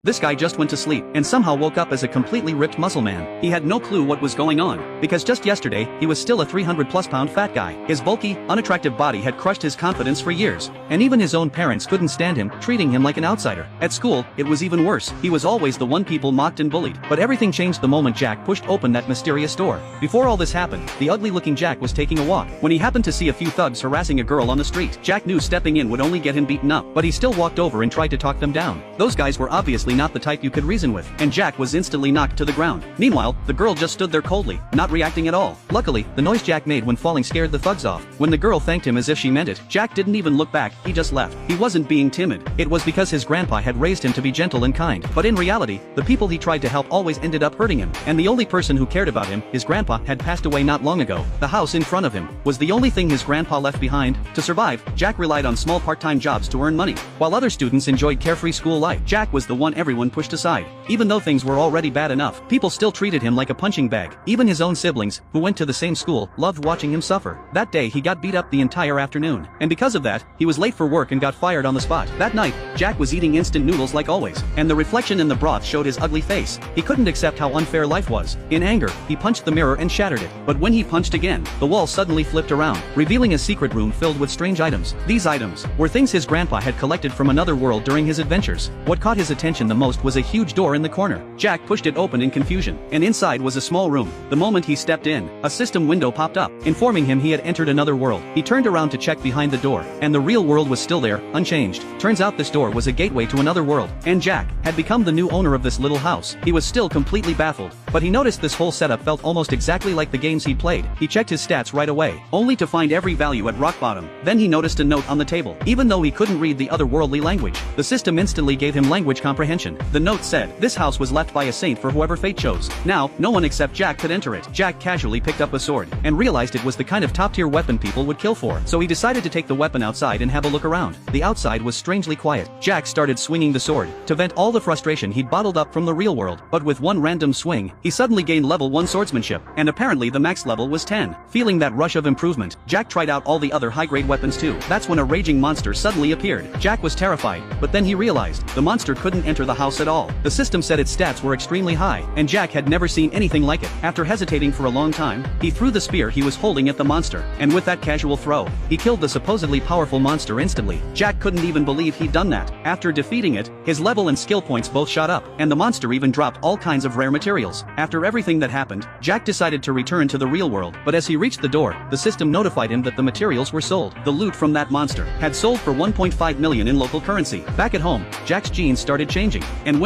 This guy just went to sleep and somehow woke up as a completely ripped muscle man. He had no clue what was going on, because just yesterday, he was still a 300+ pound fat guy. His bulky, unattractive body had crushed his confidence for years, and even his own parents couldn't stand him, treating him like an outsider. At school, it was even worse. He was always the one people mocked and bullied. But everything changed the moment Jack pushed open that mysterious door. Before all this happened, the ugly-looking Jack was taking a walk when he happened to see a few thugs harassing a girl on the street. Jack knew stepping in would only get him beaten up, but he still walked over and tried to talk them down. Those guys were obviously not the type you could reason with, and Jack was instantly knocked to the ground. Meanwhile, the girl just stood there coldly, not reacting at all. Luckily, the noise Jack made when falling scared the thugs off. When the girl thanked him as if she meant it, Jack didn't even look back, he just left. He wasn't being timid. It was because his grandpa had raised him to be gentle and kind. But in reality, the people he tried to help always ended up hurting him, and the only person who cared about him, his grandpa, had passed away not long ago. The house in front of him was the only thing his grandpa left behind. To survive, Jack relied on small part-time jobs to earn money. While other students enjoyed carefree school life, Jack was the one everyone pushed aside. Even though things were already bad enough, people still treated him like a punching bag. Even his own siblings, who went to the same school, loved watching him suffer. That day he got beat up the entire afternoon, and because of that, he was late for work and got fired on the spot. That night, Jack was eating instant noodles like always, and the reflection in the broth showed his ugly face. He couldn't accept how unfair life was. In anger, he punched the mirror and shattered it. But when he punched again, the wall suddenly flipped around, revealing a secret room filled with strange items. These items were things his grandpa had collected from another world during his adventures. What caught his attention the most was a huge door in the corner. Jack pushed it open in confusion, and inside was a small room. The moment he stepped in, a system window popped up, informing him he had entered another world. He turned around to check behind the door, and the real world was still there, unchanged. Turns out this door was a gateway to another world, and Jack had become the new owner of this little house. He was still completely baffled, but he noticed this whole setup felt almost exactly like the games he'd played. He checked his stats right away, only to find every value at rock bottom. Then he noticed a note on the table. Even though he couldn't read the otherworldly language, the system instantly gave him language comprehension. The note said, "This house was left by a saint for whoever fate chose. Now, no one except Jack could enter it." Jack casually picked up a sword, and realized it was the kind of top-tier weapon people would kill for. So he decided to take the weapon outside and have a look around. The outside was strangely quiet. Jack started swinging the sword to vent all the frustration he'd bottled up from the real world. But with one random swing, he suddenly gained level 1 swordsmanship, and apparently the max level was 10. Feeling that rush of improvement, Jack tried out all the other high-grade weapons too. That's when a raging monster suddenly appeared. Jack was terrified, but then he realized the monster couldn't enter the house at all. The system said its stats were extremely high, and Jack had never seen anything like it. After hesitating for a long time, he threw the spear he was holding at the monster, and with that casual throw, he killed the supposedly powerful monster instantly. Jack couldn't even believe he'd done that. After defeating it, his level and skill points both shot up, and the monster even dropped all kinds of rare materials. After everything that happened, Jack decided to return to the real world, but as he reached the door, the system notified him that the materials were sold. The loot from that monster had sold for 1.5 million in local currency. Back at home, Jack's genes started changing, and when